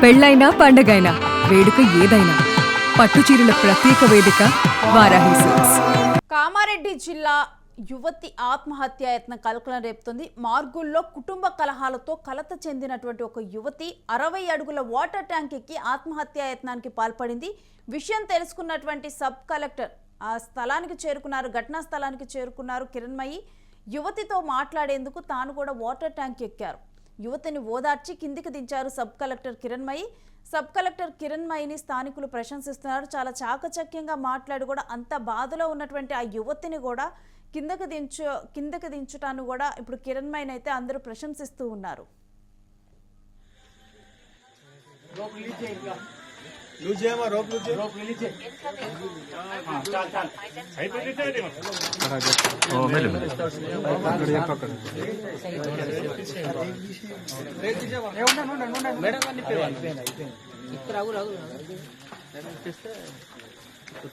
పెళ్ళైనా పండగైనా వేడుక ఏదైనా పట్టుచీరల ప్రత్యేక వేదిక వారాహి సిల్క్స్. కామారెడ్డి జిల్లా యువతి ఆత్మహత్యాయత్న కలకలం రేపుతుంది. మార్గుల్లో కుటుంబ కలహాలతో కలత చెందినటువంటి ఒక యువతి 60 అడుగుల వాటర్ ట్యాంక్ ఎక్కి ఆత్మహత్యాయత్నానికి పాల్పడింది. విషయం తెలుసుకున్నటువంటి సబ్ కలెక్టర్ ఆ స్థలానికి చేరుకున్నారు. ఘటనా స్థలానికి చేరుకున్నారు కిరణ్మయి. యువతితో మాట్లాడేందుకు తాను కూడా వాటర్ ట్యాంక్ ఎక్కారు. యువతిని ఓదార్చి కిందికి దించారు sub collector Kiranmayi. Sub collector కిరణ్మయిని స్థానికులు ప్రశంసిస్తున్నారు. చాలా చాకచక్యంగా మాట్లాడి కూడా అంత బాధలో ఉన్నటువంటి ఆ యువతిని కూడా కిందకి దించుటాన్ని కూడా ఇప్పుడు కిరణ్మయిని అయితే అందరూ ప్రశంసిస్తూ ఉన్నారు.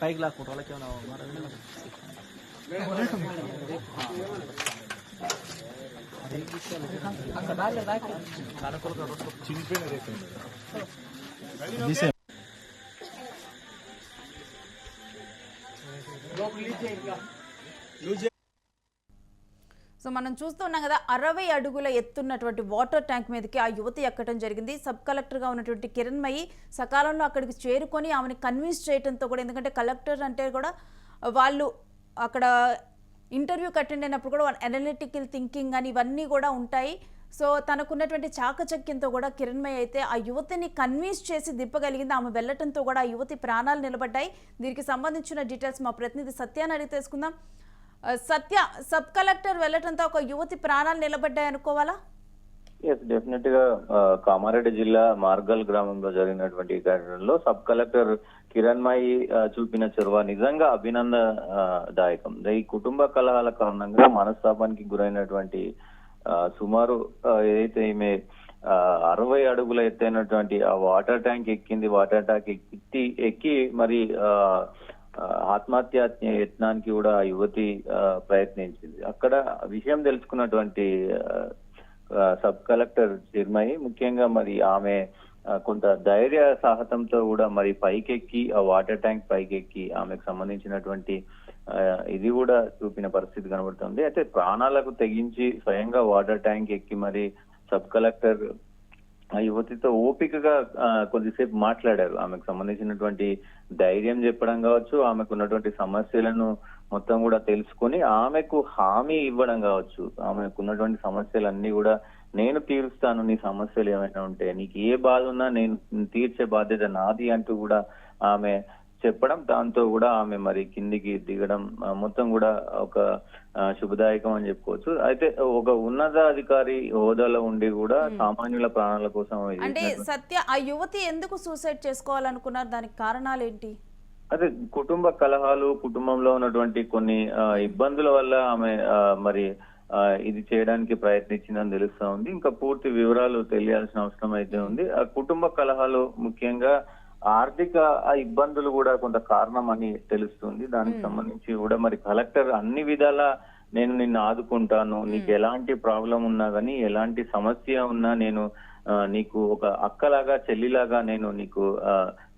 పైకి లాక్కుంటా వాళ్ళకి సో మనం చూస్తున్నాం కదా, 60 అడుగుల ఎత్తున్నటువంటి వాటర్ ట్యాంక్ మీదకి ఆ యువతి ఎక్కడం జరిగింది. సబ్ కలెక్టర్గా ఉన్నటువంటి కిరణ్మయి సకాలంలో అక్కడికి చేరుకొని ఆమెను కన్విన్స్ చేయడంతో కూడా, ఎందుకంటే కలెక్టర్ అంటే కూడా వాళ్ళు అక్కడ ఇంటర్వ్యూకి అటెండ్ అయినప్పుడు కూడా అనలిటికల్ థింకింగ్ అని ఇవన్నీ కూడా ఉంటాయి. సో తనకున్నటువంటి చాకచక్యంతో కూడా కిరణ్మయి అయితే ఆ యువతిని కన్విన్స్ చేసి దిప్పగలిగింది. ఆమె వెళ్ళటంతో కూడా ఆ యువతి ప్రాణాలు నిలబడ్డాయి. దీనికి సంబంధించిన డీటెయిల్స్ మా ప్రతినిధి సత్యాన్ని అడిగి తెలుసుకుందాం. సత్య, సబ్ కలెక్టర్ వెళ్ళటంతో ఒక యువతి ప్రాణాలు నిలబడ్డాయి అనుకోవాలా? ఎస్, డెఫినెట్ గా కామారెడ్డి జిల్లా మార్గల్ గ్రామంలో జరిగినటువంటి ఘటనలో సబ్ కలెక్టర్ కిరణ్మయి చూపిన చొరవ నిజంగా అభినందనదాయకం. ఈ కుటుంబ కలహాల కారణంగా మనస్తాపానికి గురైనటువంటి సుమారు ఏదైతే ఈమె 60 అడుగుల ఎత్తైనటువంటి ఆ వాటర్ ట్యాంక్ ఎక్కింది. వాటర్ ట్యాంక్ ఎక్కి మరి ఆత్మహత్య యత్నానికి కూడా ఆ యువతి ప్రయత్నించింది. అక్కడ విషయం తెలుసుకున్నటువంటి సబ్ కలెక్టర్ కిరణ్మయి ముఖ్యంగా మరి ఆమె కొంత ధైర్య సాహసంతో కూడా మరి పైకెక్కి ఆ వాటర్ ట్యాంక్ పైకెక్కి ఆమెకు సంబంధించినటువంటి ఇది కూడా చూపిన పరిస్థితి కనబడుతుంది. అయితే ప్రాణాలకు తెగించి స్వయంగా వాటర్ ట్యాంక్ ఎక్కి మరి సబ్ కలెక్టర్ ఆ యువతితో ఓపికగా కొద్దిసేపు మాట్లాడారు. ఆమెకు సంబంధించినటువంటి ధైర్యం చెప్పడం కావచ్చు, ఆమెకు ఉన్నటువంటి సమస్యలను మొత్తం కూడా తెలుసుకొని ఆమెకు హామీ ఇవ్వడం కావచ్చు. ఆమెకు ఉన్నటువంటి సమస్యలన్నీ కూడా నేను తీరుస్తాను, నీ సమస్యలు ఏమైనా ఉంటే, నీకు ఏ బాధ ఉన్నా నేను తీర్చే బాధ్యత నాది అంటూ కూడా ఆమె చెప్పడం, దాంతో కూడా ఆమె మరి కిందికి దిగడం మొత్తం కూడా ఒక శుభదాయకం అని చెప్పుకోవచ్చు. అయితే ఒక ఉన్నతాధికారి హోదాలో ఉండి కూడా సామాన్యుల ప్రాణాల కోసం అంటే సత్య, ఆ యువతి ఎందుకు సూసైడ్ చేసుకోవాలనుకున్నారు? దానికి కారణాలు ఏంటి? అదే కుటుంబ కలహాలు, కుటుంబంలో ఉన్నటువంటి కొన్ని ఇబ్బందుల వల్ల ఆమె మరి ఇది చేయడానికి ప్రయత్నించిందని తెలుస్తా ఉంది. ఇంకా పూర్తి వివరాలు తెలియాల్సిన అవసరం అయితే ఉంది. ఆ కుటుంబ కలహాలు ముఖ్యంగా ఆర్థిక ఇబ్బందులు కూడా కొంత కారణం అని తెలుస్తుంది. దానికి సంబంధించి కూడా మరి కలెక్టర్ అన్ని విధాలా నేను నిన్ను ఆదుకుంటాను, నీకు ఎలాంటి ప్రాబ్లం ఉన్నా కానీ, ఎలాంటి సమస్య ఉన్నా నేను నీకు ఒక అక్కలాగా చెల్లిలాగా నేను నీకు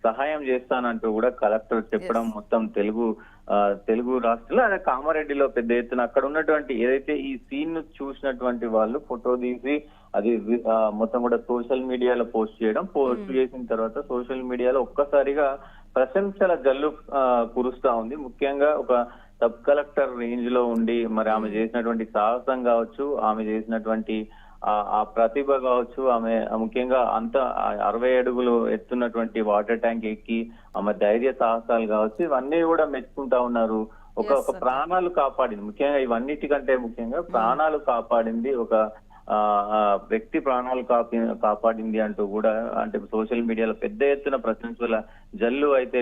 సహాయం చేస్తానంటూ కూడా కలెక్టర్ చెప్పడం మొత్తం తెలుగు రాష్ట్రంలో, అదే కామారెడ్డిలో పెద్ద ఎత్తున అక్కడ ఉన్నటువంటి ఏదైతే ఈ సీన్ చూసినటువంటి వాళ్ళు ఫోటో తీసి అది మొత్తం కూడా సోషల్ మీడియాలో పోస్ట్ చేసిన తర్వాత సోషల్ మీడియాలో ఒక్కసారిగా ప్రశంసల జల్లు కురుస్తా ఉంది. ముఖ్యంగా ఒక సబ్ కలెక్టర్ రేంజ్ లో ఉండి మరి ఆమె చేసినటువంటి సాహసం కావచ్చు, ఆమె చేసినటువంటి ఆ ప్రతిభ కావచ్చు, ఆమె ముఖ్యంగా అంత 60 అడుగులు ఎత్తున్నటువంటి వాటర్ ట్యాంక్ ఎక్కి ఆమె ధైర్య సాహసాలు కావచ్చు, ఇవన్నీ కూడా మెచ్చుకుంటా ఉన్నారు. ఒక ప్రాణాలు కాపాడింది. ముఖ్యంగా ఇవన్నిటికంటే ముఖ్యంగా ప్రాణాలు కాపాడింది, ఒక వ్యక్తి ప్రాణాలు కాపాడింది అంటూ కూడా అంటే సోషల్ మీడియాలో పెద్ద ఎత్తున ప్రశంసల జల్లు అయితే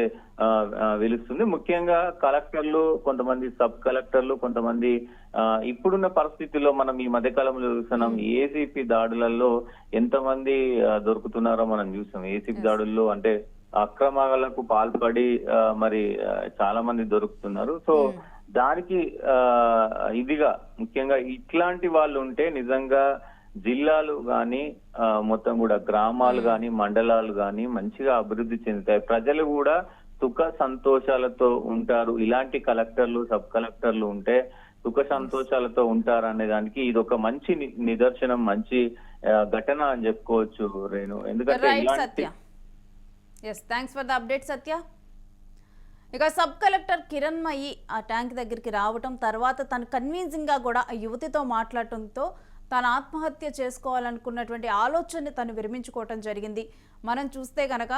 వెలుస్తుంది. ముఖ్యంగా కలెక్టర్లు, కొంతమంది సబ్ కలెక్టర్లు, కొంతమంది ఇప్పుడున్న పరిస్థితుల్లో మనం ఈ మధ్యకాలంలో చూస్తున్నాం ఏసీపీ దాడులలో ఎంతమంది దొరుకుతున్నారో మనం చూసాం. ఏసీపీ దాడుల్లో అంటే అక్రమాలకు పాల్పడి మరి చాలా మంది దొరుకుతున్నారు. సో దానికి ఇదిగా ముఖ్యంగా ఇట్లాంటి వాళ్ళు ఉంటే నిజంగా జిల్లాలు గాని మొత్తం కూడా గ్రామాలు గాని మండలాలు గాని మంచిగా అభివృద్ధి చెందుతాయి. ప్రజలు కూడా సుఖ సంతోషాలతో ఉంటారు. ఇలాంటి కలెక్టర్లు సబ్ కలెక్టర్లు ఉంటే సుఖ సంతోషాలతో ఉంటారు అనే దానికి ఇది ఒక మంచి నిదర్శనం, మంచి ఘటన అని చెప్పుకోవచ్చు రేణు. ఎందుకంటే సత్య, థ్యాంక్స్ ఫర్ ద అప్డేట్ సత్య. ఇక సబ్ కలెక్టర్ కిరణ్మయి ఆ ట్యాంక్ దగ్గరికి రావటం, తర్వాత తను కన్విన్సింగ్ గా కూడా ఆ యువతితో మాట్లాడటంతో తను ఆత్మహత్య చేసుకోవాలనుకున్నటువంటి ఆలోచనని తను విరమించుకోవటం జరిగింది. మనం చూస్తే గనక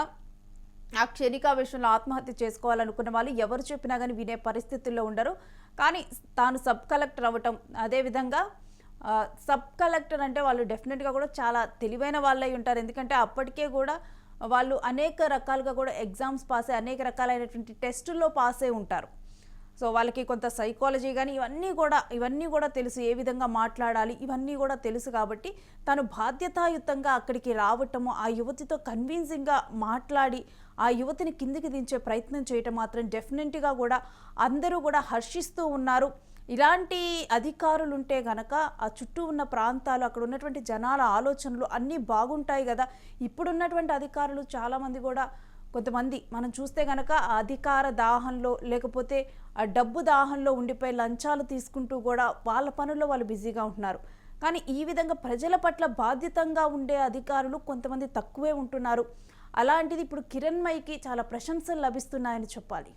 ఆ క్షణికావేశంలో ఆత్మహత్య చేసుకోవాలనుకున్న వాళ్ళు ఎవరు చెప్పినా కానీ వినే పరిస్థితుల్లో ఉండరు. కానీ తాను సబ్ కలెక్టర్ అవ్వటం, అదేవిధంగా సబ్ కలెక్టర్ అంటే వాళ్ళు డెఫినెట్గా కూడా చాలా తెలివైన వాళ్ళై ఉంటారు. ఎందుకంటే అప్పటికే కూడా వాళ్ళు అనేక రకాలుగా కూడా ఎగ్జామ్స్ పాస్ అయ్యి అనేక రకాలైనటువంటి టెస్టుల్లో పాస్ అయి ఉంటారు. సో వాళ్ళకి కొంత సైకాలజీ కానీ ఇవన్నీ కూడా తెలుసు, ఏ విధంగా మాట్లాడాలి ఇవన్నీ కూడా తెలుసు. కాబట్టి తను బాధ్యతాయుతంగా అక్కడికి రావటము, ఆ యువతితో కన్విన్సింగ్గా మాట్లాడి ఆ యువతిని కిందికి దించే ప్రయత్నం చేయటం మాత్రం డెఫినెట్గా కూడా అందరూ కూడా హర్షిస్తూ ఉన్నారు. ఇలాంటి అధికారులు ఉంటే గనక ఆ చుట్టూ ఉన్న ప్రాంతాలు, అక్కడ ఉన్నటువంటి జనాల ఆలోచనలు అన్నీ బాగుంటాయి కదా. ఇప్పుడున్నటువంటి అధికారులు చాలామంది కూడా కొంతమంది మనం చూస్తే గనక అధికార దాహంలో లేకపోతే ఆ డబ్బు దాహంలో ఉండిపోయి లంచాలు తీసుకుంటూ కూడా వాళ్ళ పనుల్లో వాళ్ళు బిజీగా ఉంటున్నారు. కానీ ఈ విధంగా ప్రజల పట్ల బాధ్యతంగా ఉండే అధికారులు కొంతమంది తక్కువే ఉంటున్నారు. అలాంటిది ఇప్పుడు కిరణ్మయికి చాలా ప్రశంసలు లభిస్తున్నాయని చెప్పాలి.